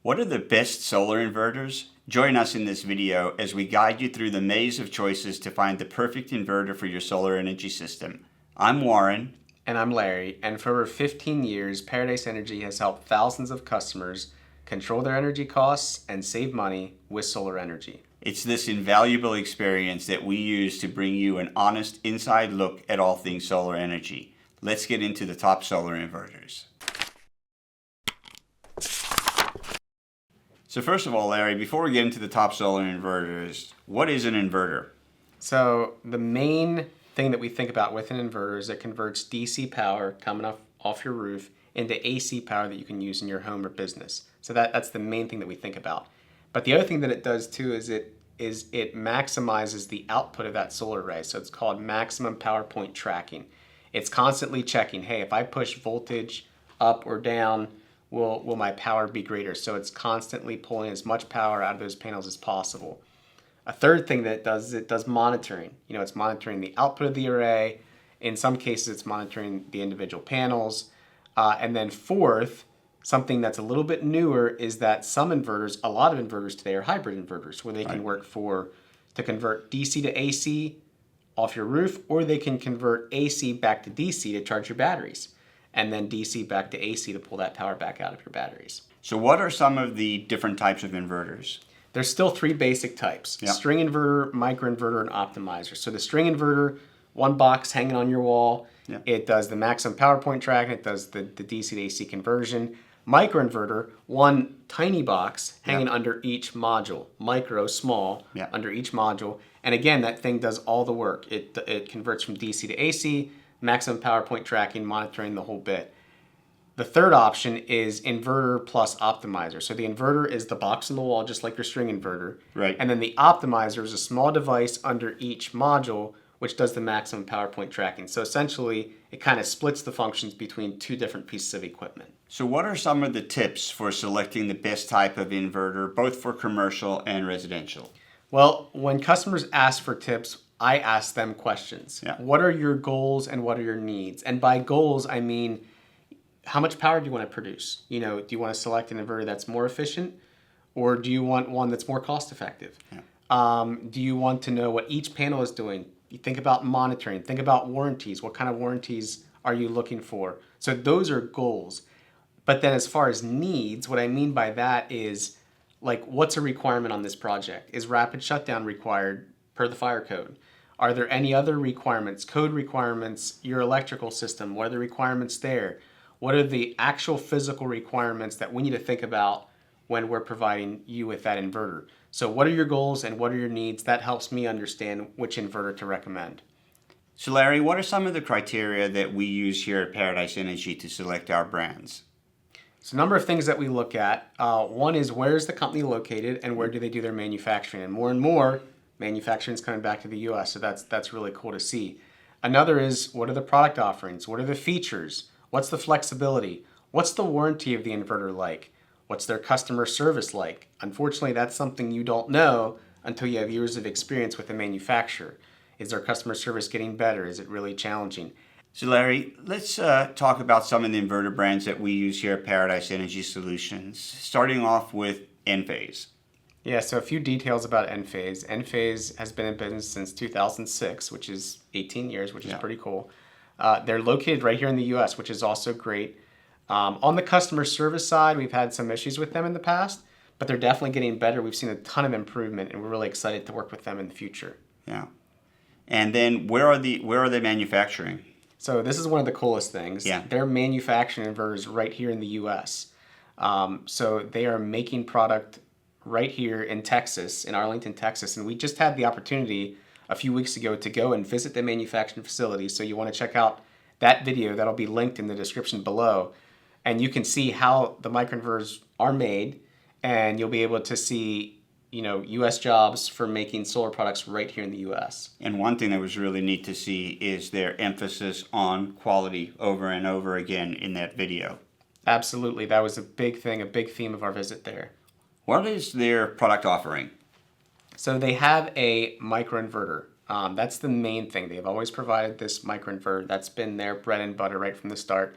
What are the best solar inverters? Join us in this video as we guide you through the maze of choices to find the perfect inverter for your solar energy system. I'm Warren. And I'm Larry, and for over 15 years, Paradise Energy has helped thousands of customers control their energy costs and save money with solar energy. It's this invaluable experience that we use to bring you an honest inside look at all things solar energy. Let's get into the top solar inverters. So first of all, Larry, before we get into the top solar inverters, what is an inverter? So the main thing that we think about with an inverter is it converts DC power coming off your roof into AC power that you can use in your home or business. So that's the main thing that we think about. But the other thing that it does too is it maximizes the output of that solar array. So it's called maximum power point tracking. It's constantly checking, hey, if I push voltage up or down, will my power be greater? So it's constantly pulling as much power out of those panels as possible. A third thing that it does monitoring. It's monitoring the output of the array. In some cases, it's monitoring the individual panels. And then fourth, something that's a little bit newer is that some inverters, a lot of inverters today are hybrid inverters where they can work to convert DC to AC off your roof, or they can convert AC back to DC to charge your batteries, and then DC back to AC to pull that power back out of your batteries. So what are some of the different types of inverters? There's still three basic types: string inverter, microinverter, and optimizer. So the string inverter, one box hanging on your wall. It does the maximum power point tracking. It does the DC to AC conversion. Microinverter, one tiny box hanging under each module. Micro, small, under each module. And again, that thing does all the work. It converts from DC to AC, maximum power point tracking, monitoring the whole bit. The third option is inverter plus optimizer. So the inverter is the box on the wall, just like your string inverter. Right. And then the optimizer is a small device under each module, which does the maximum power point tracking. So essentially, it kind of splits the functions between two different pieces of equipment. So what are some of the tips for selecting the best type of inverter, both for commercial and residential? Well, when customers ask for tips, I ask them questions. What are your goals and what are your needs? And by goals, I mean, how much power do you want to produce? Do you want to select an inverter that's more efficient, or do you want one that's more cost effective? Do you want to know what each panel is doing? You think about monitoring, think about warranties. What kind of warranties are you looking for? So those are goals. But then as far as needs, what I mean by that is, like, what's a requirement on this project? Is rapid shutdown required per the fire code? Are there any other requirements, code requirements, your electrical system? What are the requirements there? What are the actual physical requirements that we need to think about when we're providing you with that inverter? So what are your goals and what are your needs? That helps me understand which inverter to recommend. So Larry, what are some of the criteria that we use here at Paradise Energy to select our brands? So a number of things that we look at. One is, where is the company located and where do they do their manufacturing? And more, manufacturing is coming back to the US, so that's really cool to see. Another is, what are the product offerings? What are the features? What's the flexibility? What's the warranty of the inverter like? What's their customer service like? Unfortunately, that's something you don't know until you have years of experience with the manufacturer. Is their customer service getting better? Is it really challenging? So Larry, let's talk about some of the inverter brands that we use here at Paradise Energy Solutions, starting off with Enphase. Yeah, so a few details about Enphase. Enphase has been in business since 2006, which is 18 years, which is pretty cool. They're located right here in the US, which is also great. On the customer service side, we've had some issues with them in the past, but they're definitely getting better. We've seen a ton of improvement, and we're really excited to work with them in the future. Yeah. And then where are they manufacturing? So this is one of the coolest things. They're manufacturing inverters right here in the US. So they are making product right here in Texas, in Arlington, Texas. And we just had the opportunity a few weeks ago to go and visit the manufacturing facility. So you want to check out that video. That'll be linked in the description below. And you can see how the microinverters are made, and you'll be able to see U.S. jobs for making solar products right here in the U.S. And one thing that was really neat to see is their emphasis on quality over and over again in that video. Absolutely. That was a big thing, a big theme of our visit there. What is their product offering? So they have a microinverter. That's the main thing. They've always provided this microinverter. That's been their bread and butter right from the start.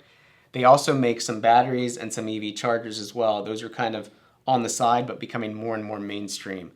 They also make some batteries and some EV chargers as well. Those are kind of on the side, but becoming more and more mainstream.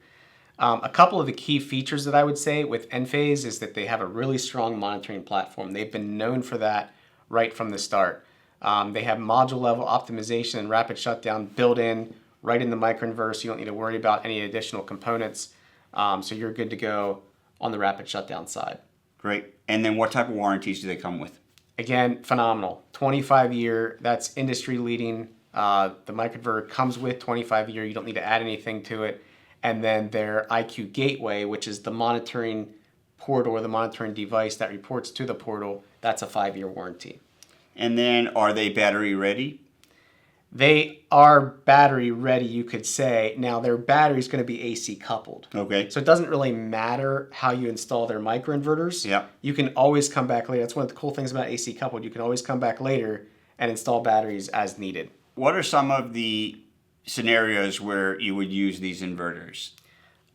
A couple of the key features that I would say with Enphase is that they have a really strong monitoring platform. They've been known for that right from the start. They have module level optimization and rapid shutdown built in right in the microinverter, so you don't need to worry about any additional components. So you're good to go on the rapid shutdown side. Great. And then what type of warranties do they come with? Again, phenomenal. 25-year, that's industry leading. The microinverter comes with 25-year. You don't need to add anything to it. And then their IQ Gateway, which is the monitoring portal or the monitoring device that reports to the portal, that's a 5-year warranty. And then are they battery ready? They are battery ready, you could say. Now, their battery is going to be AC coupled. Okay. So it doesn't really matter how you install their microinverters. Yeah. You can always come back later. That's one of the cool things about AC coupled. You can always come back later and install batteries as needed. What are some of the scenarios where you would use these inverters?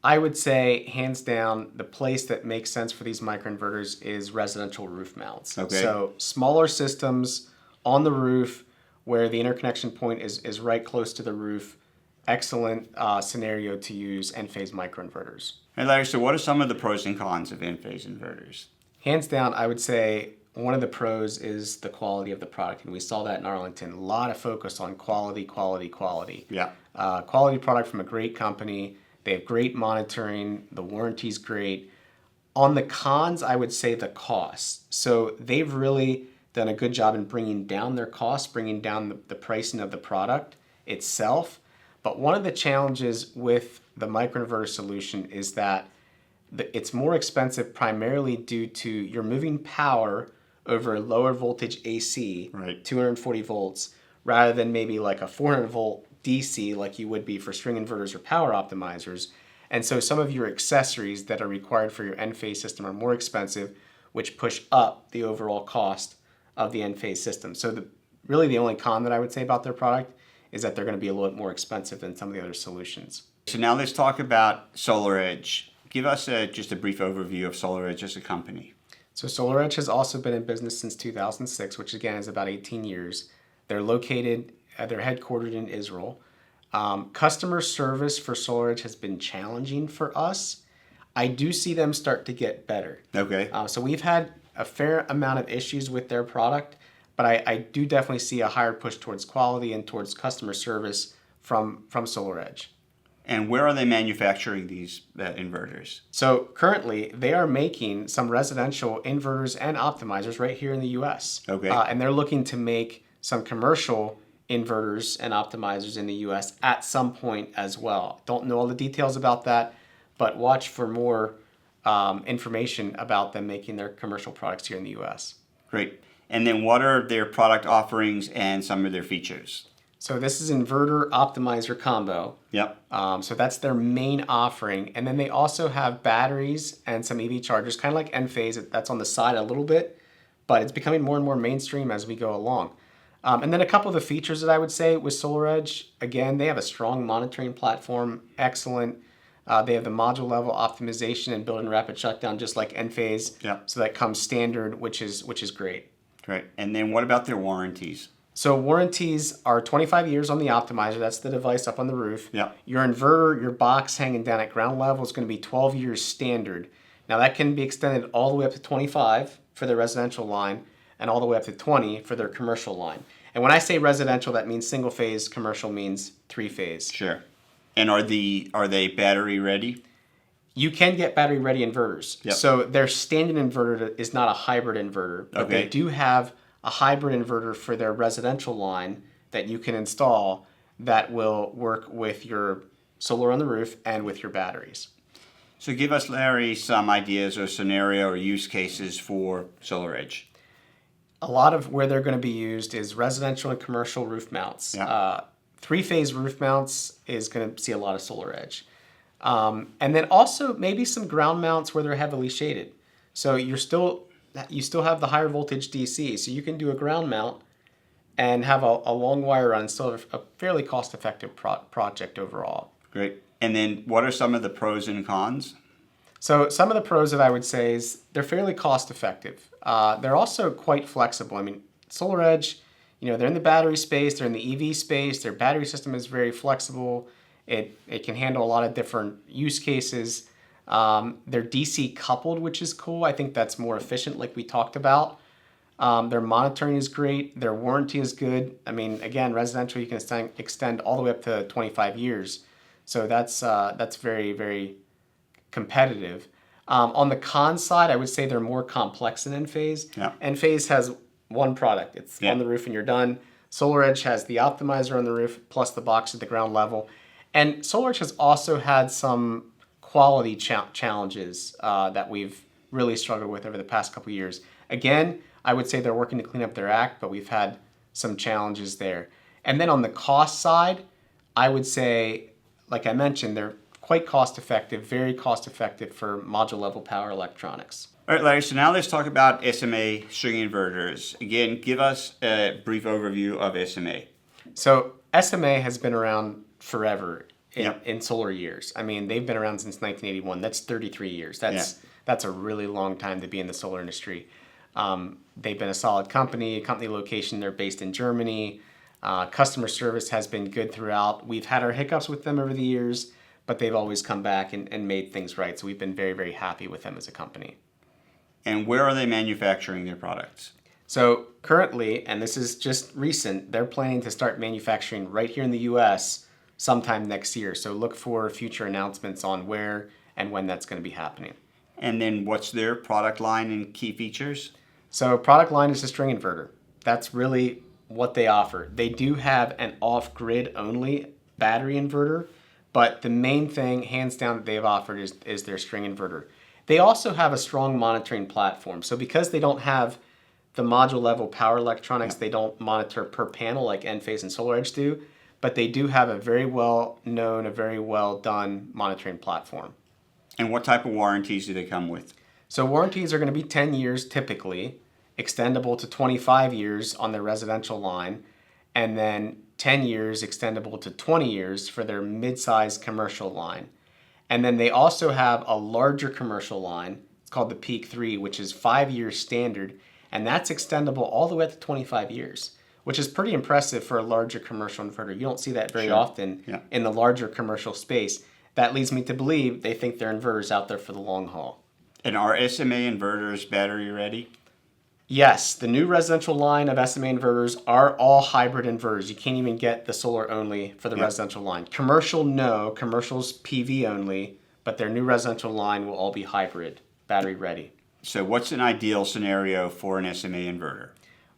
I would say, hands down, the place that makes sense for these microinverters is residential roof mounts. Okay. So smaller systems on the roof where the interconnection point is right close to the roof. Excellent scenario to use Enphase microinverters. Hey Larry, so what are some of the pros and cons of Enphase inverters? Hands down, I would say one of the pros is the quality of the product, and we saw that in Arlington. A lot of focus on quality, quality, quality. Yeah. Quality product from a great company. They have great monitoring. The warranty's great. On the cons, I would say the cost. So they've really done a good job in bringing down their costs, bringing down the pricing of the product itself. But one of the challenges with the microinverter solution is that it's more expensive primarily due to you're moving power over lower voltage AC, Right. 240 volts, rather than maybe like a 400 volt DC like you would be for string inverters or power optimizers. And so some of your accessories that are required for your Enphase system are more expensive, which push up the overall cost of the Enphase system. So really the only con that I would say about their product is that they're going to be a little bit more expensive than some of the other solutions. So now let's talk about SolarEdge. Give us just a brief overview of SolarEdge as a company. So SolarEdge has also been in business since 2006, which again is about 18 years. They're located, they're headquartered in Israel. Customer service for SolarEdge has been challenging for us. I do see them start to get better. Okay. So we've had a fair amount of issues with their product, but I do definitely see a higher push towards quality and towards customer service from SolarEdge. And where are they manufacturing these inverters? So currently, they are making some residential inverters and optimizers right here in the U.S. Okay. And they're looking to make some commercial inverters and optimizers in the U.S. at some point as well. Don't know all the details about that, but watch for more information about them making their commercial products here in the U.S. Great. And then what are their product offerings and some of their features? So this is inverter optimizer combo. Yep. So that's their main offering. And then they also have batteries and some EV chargers, kind of like Enphase. That's on the side a little bit, but it's becoming more and more mainstream as we go along. And then a couple of the features that I would say with SolarEdge, again, they have a strong monitoring platform, excellent. They have the module level optimization and built-in rapid shutdown, just like Enphase. Yep. So that comes standard, which is great. Great. And then what about their warranties? So warranties are 25 years on the optimizer. That's the device up on the roof. Yeah. Your inverter, your box hanging down at ground level is going to be 12 years standard. Now that can be extended all the way up to 25 for their residential line and all the way up to 20 for their commercial line. And when I say residential, that means single phase. Commercial means 3-phase. Sure. And are they battery ready? You can get battery ready inverters. Yep. So their standard inverter is not a hybrid inverter, but Okay. they do have a hybrid inverter for their residential line that you can install that will work with your solar on the roof and with your batteries. So give us, Larry, some ideas or scenario or use cases for SolarEdge. A lot of where they're going to be used is residential and commercial roof mounts. Yeah. 3-phase roof mounts is going to see a lot of SolarEdge. And then also maybe some ground mounts where they're heavily shaded. So you still have the higher voltage DC, so you can do a ground mount and have a long wire run and still have a fairly cost-effective project overall. Great. And then what are some of the pros and cons? So some of the pros that I would say is they're fairly cost-effective. They're also quite flexible. I mean, SolarEdge, they're in the battery space, they're in the EV space, their battery system is very flexible. It can handle a lot of different use cases. They're DC coupled, which is cool. I think that's more efficient, like we talked about. Their monitoring is great. Their warranty is good. I mean, again, residential, you can extend all the way up to 25 years. So that's very, very competitive. On the con side, I would say they're more complex than Enphase. Yeah. Enphase has one product. It's Yeah. on the roof and you're done. SolarEdge has the optimizer on the roof plus the box at the ground level. And SolarEdge has also had some quality challenges that we've really struggled with over the past couple of years. Again, I would say they're working to clean up their act, but we've had some challenges there. And then on the cost side, I would say, like I mentioned, they're quite cost effective, very cost effective for module level power electronics. All right, Larry, so now let's talk about SMA string inverters. Again, give us a brief overview of SMA. So SMA has been around forever Yep. in solar years. I mean, they've been around since 1981. That's 33 years. That's a really long time to be in the solar industry. They've been a solid company location. They're based in Germany. Customer service has been good throughout. We've had our hiccups with them over the years, but they've always come back and made things right. So we've been very, very happy with them as a company. And where are they manufacturing their products? So currently, and this is just recent, they're planning to start manufacturing right here in the U.S. sometime next year. So look for future announcements on where and when that's going to be happening. And then what's their product line and key features? So product line is a string inverter. That's really what they offer. They do have an off-grid only battery inverter, but the main thing, hands down, that they've offered is their string inverter. They also have a strong monitoring platform. So because they don't have the module level power electronics, they don't monitor per panel like Enphase and SolarEdge do, but they do have a very well known, a very well done monitoring platform. And what type of warranties do they come with? So warranties are going to be 10 years typically, extendable to 25 years on their residential line, and then 10 years extendable to 20 years for their mid-sized commercial line. And then they also have a larger commercial line. It's called the Peak 3, which is 5 years standard, and that's extendable all the way up to 25 years, which is pretty impressive for a larger commercial inverter. You don't see that very often in the larger commercial space. That leads me to believe they think their inverter's out there for the long haul. And are SMA inverters battery ready? Yes, the new residential line of SMA inverters are all hybrid inverters. You can't even get the solar only for the residential line. Commercial, no. Commercial's PV only, but their new residential line will all be hybrid, battery ready. So what's an ideal scenario for an SMA inverter?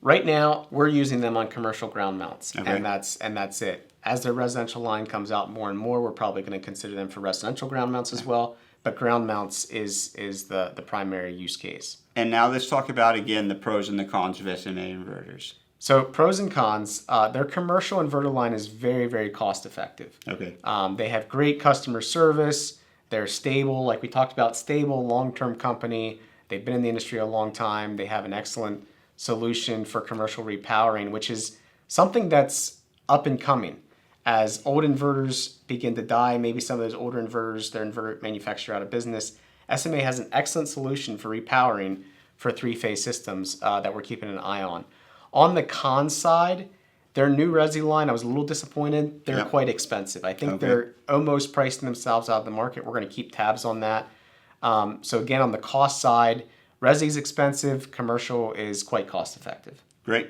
Right now, we're using them on commercial ground mounts, Okay. and that's it. As their residential line comes out more and more, we're probably going to consider them for residential ground mounts as well, but ground mounts is the primary use case. And now let's talk about, again, the pros and the cons of SMA inverters. So pros and cons, their commercial inverter line is very, very cost effective. Okay. They have great customer service. They're stable, like we talked about, stable, long-term company. They've been in the industry a long time. They have an excellent solution for commercial repowering, which is something that's up and coming. As old inverters begin to die, maybe some of those older inverters, their inverter manufacturer out of business, SMA has an excellent solution for repowering for three-phase systems that we're keeping an eye on. On the con side, their new Resi line, I was a little disappointed. They're quite expensive. I think they're almost pricing themselves out of the market. We're going to keep tabs on that. So again, on the cost side, Resi's expensive, commercial is quite cost effective. Great.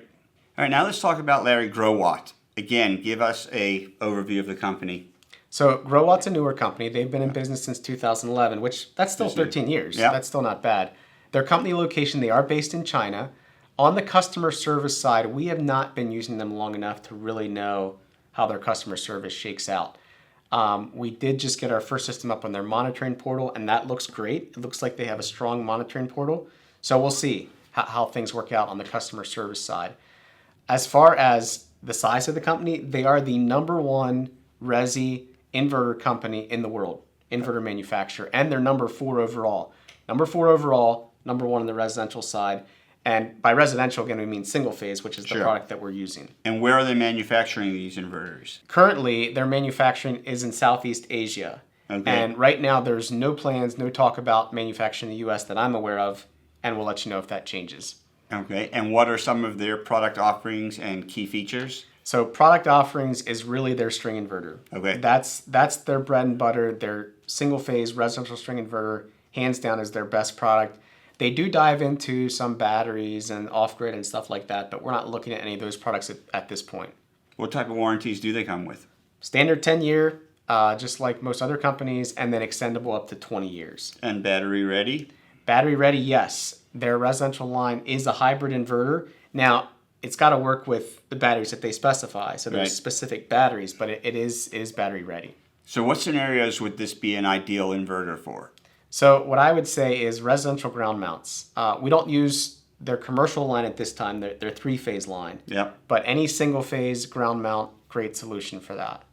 All right, now let's talk about Larry Growatt. Again, give us a overview of the company. So Growatt's a newer company. They've been in business since 2011, which that's still 13 years. Yeah. That's still not bad. Their company location, they are based in China. On the customer service side, we have not been using them long enough to really know how their customer service shakes out. We did just get our first system up on their monitoring portal, and that looks great. It looks like they have a strong monitoring portal. So we'll see how things work out on the customer service side. As far as the size of the company, they are the #1 Resi inverter company in the world, inverter manufacturer, and they're #4 overall. #4 overall, #1 on the residential side. And by residential, again, we mean single phase, which is the product that we're using. And where are they manufacturing these inverters? Currently, their manufacturing is in Southeast Asia. Okay. And right now, there's no plans, no talk about manufacturing in the U.S. that I'm aware of, and we'll let you know if that changes. Okay. And what are some of their product offerings and key features? So product offerings is really their string inverter. Okay. That's their bread and butter. Their single phase residential string inverter, hands down, is their best product. They do dive into some batteries and off-grid and stuff like that, but we're not looking at any of those products at this point. What type of warranties do they come with? Standard 10-year, just like most other companies, and then extendable up to 20 years. And battery ready? Battery ready, yes. Their residential line is a hybrid inverter. Now, it's got to work with the batteries that they specify. So there's Right. specific batteries, but it is battery ready. So what scenarios would this be an ideal inverter for? So what I would say is residential ground mounts. We don't use their commercial line at this time, their three-phase line. Yep. But any single-phase ground mount, great solution for that.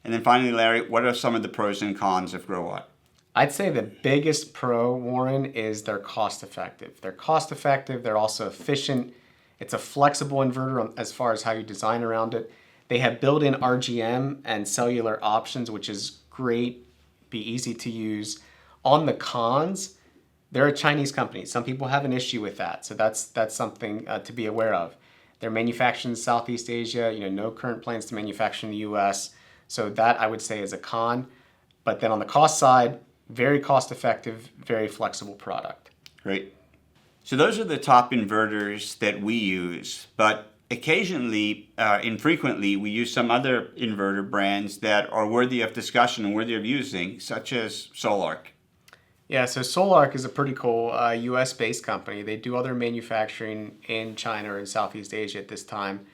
And then finally, Larry, what are some of the pros and cons of Growatt? I'd say the biggest pro, Warren, is they're cost-effective. They're cost-effective. They're also efficient. It's a flexible inverter as far as how you design around it. They have built-in RGM and cellular options, which is great, be easy to use. On the cons, they're a Chinese company. Some people have an issue with that, so that's something to be aware of. They're manufactured in Southeast Asia, no current plans to manufacture in the US, so that I would say is a con. But then on the cost side, very cost-effective, very flexible product. Great. So those are the top inverters that we use, but occasionally, infrequently, we use some other inverter brands that are worthy of discussion and worthy of using, such as SolarEdge. Yeah, so SolarEdge is a pretty cool US-based company. They do other manufacturing in China or in Southeast Asia at this time.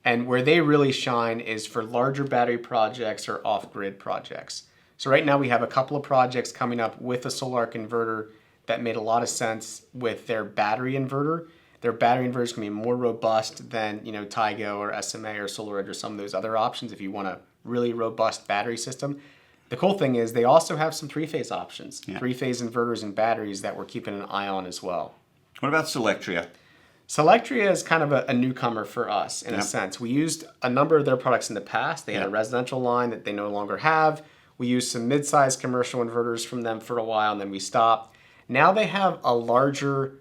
And where they really shine is for larger battery projects or off-grid projects. So right now we have a couple of projects coming up with a SolarEdge inverter that made a lot of sense with their battery inverter. Their battery inverter is going to be more robust than Tigo or SMA or SolarEdge or some of those other options if you want a really robust battery system. The cool thing is they also have some three-phase options, three-phase inverters and batteries that we're keeping an eye on as well. What about Solectria? Solectria is kind of a newcomer for us in a sense. We used a number of their products in the past. They had a residential line that they no longer have. We used some mid-sized commercial inverters from them for a while and then we stopped. Now they have a larger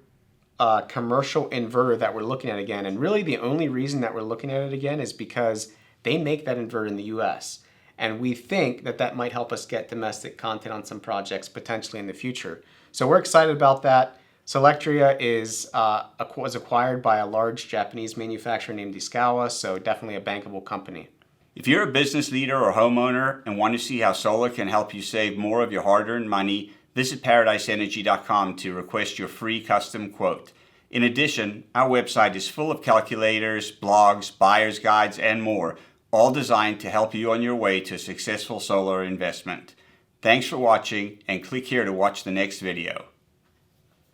commercial inverter that we're looking at again. And really the only reason that we're looking at it again is because they make that inverter in the US. And we think that might help us get domestic content on some projects potentially in the future. So we're excited about that. Solectria was acquired by a large Japanese manufacturer named Iskawa, so definitely a bankable company. If you're a business leader or homeowner and want to see how solar can help you save more of your hard-earned money, visit paradiseenergy.com to request your free custom quote. In addition, our website is full of calculators, blogs, buyer's guides, and more, all designed to help you on your way to a successful solar investment. Thanks for watching, and click here to watch the next video.